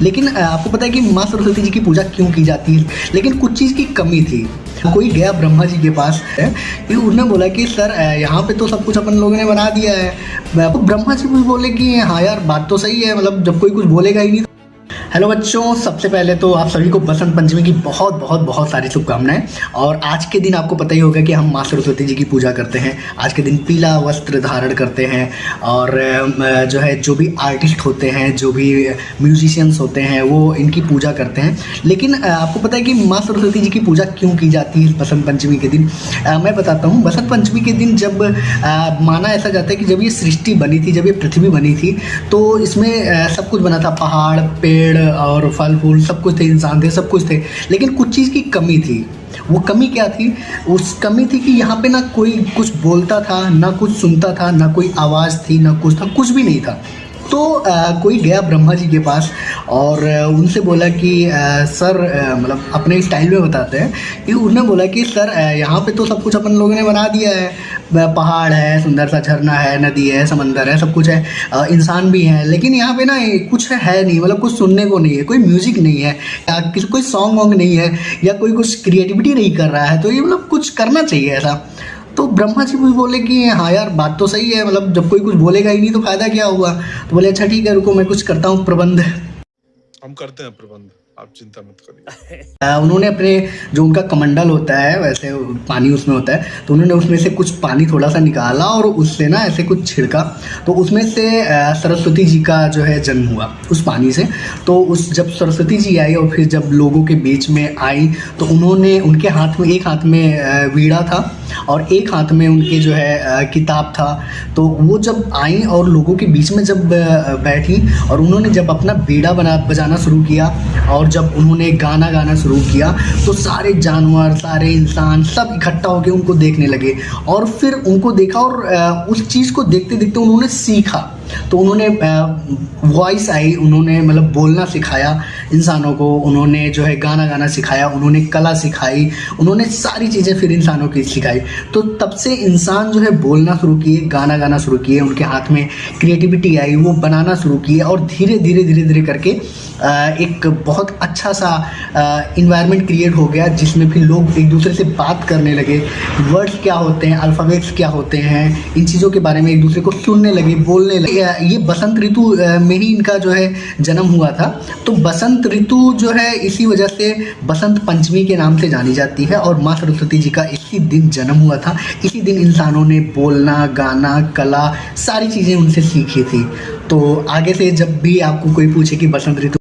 लेकिन आपको पता है कि माँ सरस्वती जी की पूजा क्यों की जाती है? लेकिन कुछ चीज़ की कमी थी। कोई गया ब्रह्मा जी के पास है, फिर उन्होंने बोला कि सर यहाँ पे तो सब कुछ अपन लोगों ने बना दिया है। तो ब्रह्मा जी भी बोले कि हाँ यार बात तो सही है, मतलब जब कोई कुछ बोलेगा ही नहीं। हेलो बच्चों, सबसे पहले तो आप सभी को बसंत पंचमी की बहुत बहुत बहुत सारी शुभकामनाएं। और आज के दिन आपको पता ही होगा कि हम माँ सरस्वती जी की पूजा करते हैं। आज के दिन पीला वस्त्र धारण करते हैं और जो है जो भी आर्टिस्ट होते हैं, जो भी म्यूजिशियंस होते हैं, वो इनकी पूजा करते हैं। लेकिन आपको पता है कि माँ सरस्वती जी की पूजा क्यों की जाती है बसंत पंचमी के दिन? मैं बताता हूँ। बसंत पंचमी के दिन जब माना ऐसा जाता है कि जब ये सृष्टि बनी थी, जब ये पृथ्वी बनी थी, तो इसमें सब कुछ बना था, पहाड़, पेड़ और फल फूल सब कुछ थे, इंसान थे, सब कुछ थे। लेकिन कुछ चीज़ की कमी थी। वो कमी क्या थी? उस कमी थी कि यहाँ पे ना कोई कुछ बोलता था, ना कुछ सुनता था, ना कोई आवाज़ थी, ना कुछ था, कुछ भी नहीं था। तो कोई गया ब्रह्मा जी के पास और उनसे बोला कि सर, मतलब अपने स्टाइल में बताते हैं कि उन्होंने बोला कि सर यहाँ पे तो सब कुछ अपन लोगों ने बना दिया है, पहाड़ है, सुंदर सा झरना है, नदी है, समंदर है, सब कुछ है, इंसान भी हैं, लेकिन यहाँ पे ना कुछ है नहीं, मतलब कुछ सुनने को नहीं है, कोई म्यूज़िक नहीं है, या कोई सॉन्ग वॉन्ग नहीं है, या कोई कुछ क्रिएटिविटी नहीं कर रहा है। तो ये मतलब कुछ करना चाहिए ऐसा। तो ब्रह्मा जी भी बोले कि हाँ यार बात तो सही है, मतलब जब कोई कुछ बोलेगा ही नहीं तो फायदा क्या हुआ? तो बोले अच्छा ठीक है, रुको मैं कुछ करता हूँ प्रबंध। हम करते हैं प्रबंध, आप चिंता मत करिए। उन्होंने अपने जो उनका कमंडल होता है, वैसे पानी उसमें होता है, तो उन्होंने उसमें से कुछ पानी थोड़ा सा निकाला और उससे ना ऐसे कुछ छिड़का, तो उसमें से सरस्वती जी का जो है जन्म हुआ उस पानी से। तो उस जब सरस्वती जी आई और फिर जब लोगों के बीच में आई, तो उन्होंने उनके हाथ में, एक हाथ में वीणा था और एक हाथ में उनके जो है किताब था। तो वो जब आई और लोगों के बीच में जब बैठी और उन्होंने जब अपना बीड़ा बजाना शुरू किया और जब उन्होंने गाना गाना शुरू किया, तो सारे जानवर, सारे इंसान सब इकट्ठा होकर उनको देखने लगे। और फिर उनको देखा और उस चीज़ को देखते देखते उन्होंने सीखा। तो उन्होंने वॉइस आई, उन्होंने मतलब बोलना सिखाया इंसानों को, उन्होंने जो है गाना गाना सिखाया, उन्होंने कला सिखाई, उन्होंने सारी चीज़ें फिर इंसानों की सिखाई। तो तब से इंसान जो है बोलना शुरू किए, गाना गाना शुरू किए, उनके हाथ में क्रिएटिविटी आई, वो बनाना शुरू किए और धीरे धीरे धीरे धीरे करके एक बहुत अच्छा सा इन्वायरमेंट क्रिएट हो गया, जिसमें फिर लोग एक दूसरे से बात करने लगे। वर्ड्स क्या होते हैं, अल्फ़ाबेट्स क्या होते हैं, इन चीज़ों के बारे में एक दूसरे को सुनने लगे, बोलने लगे। ये बसंत ऋतु में ही इनका जो है जन्म हुआ था। तो बसंत ऋतु जो है इसी वजह से बसंत पंचमी के नाम से जानी जाती है और माँ सरस्वती जी का इसी दिन जन्म हुआ था। इसी दिन इंसानों ने बोलना, गाना, कला, सारी चीज़ें उनसे सीखी थी। तो आगे से जब भी आपको कोई पूछे कि बसंत ऋतु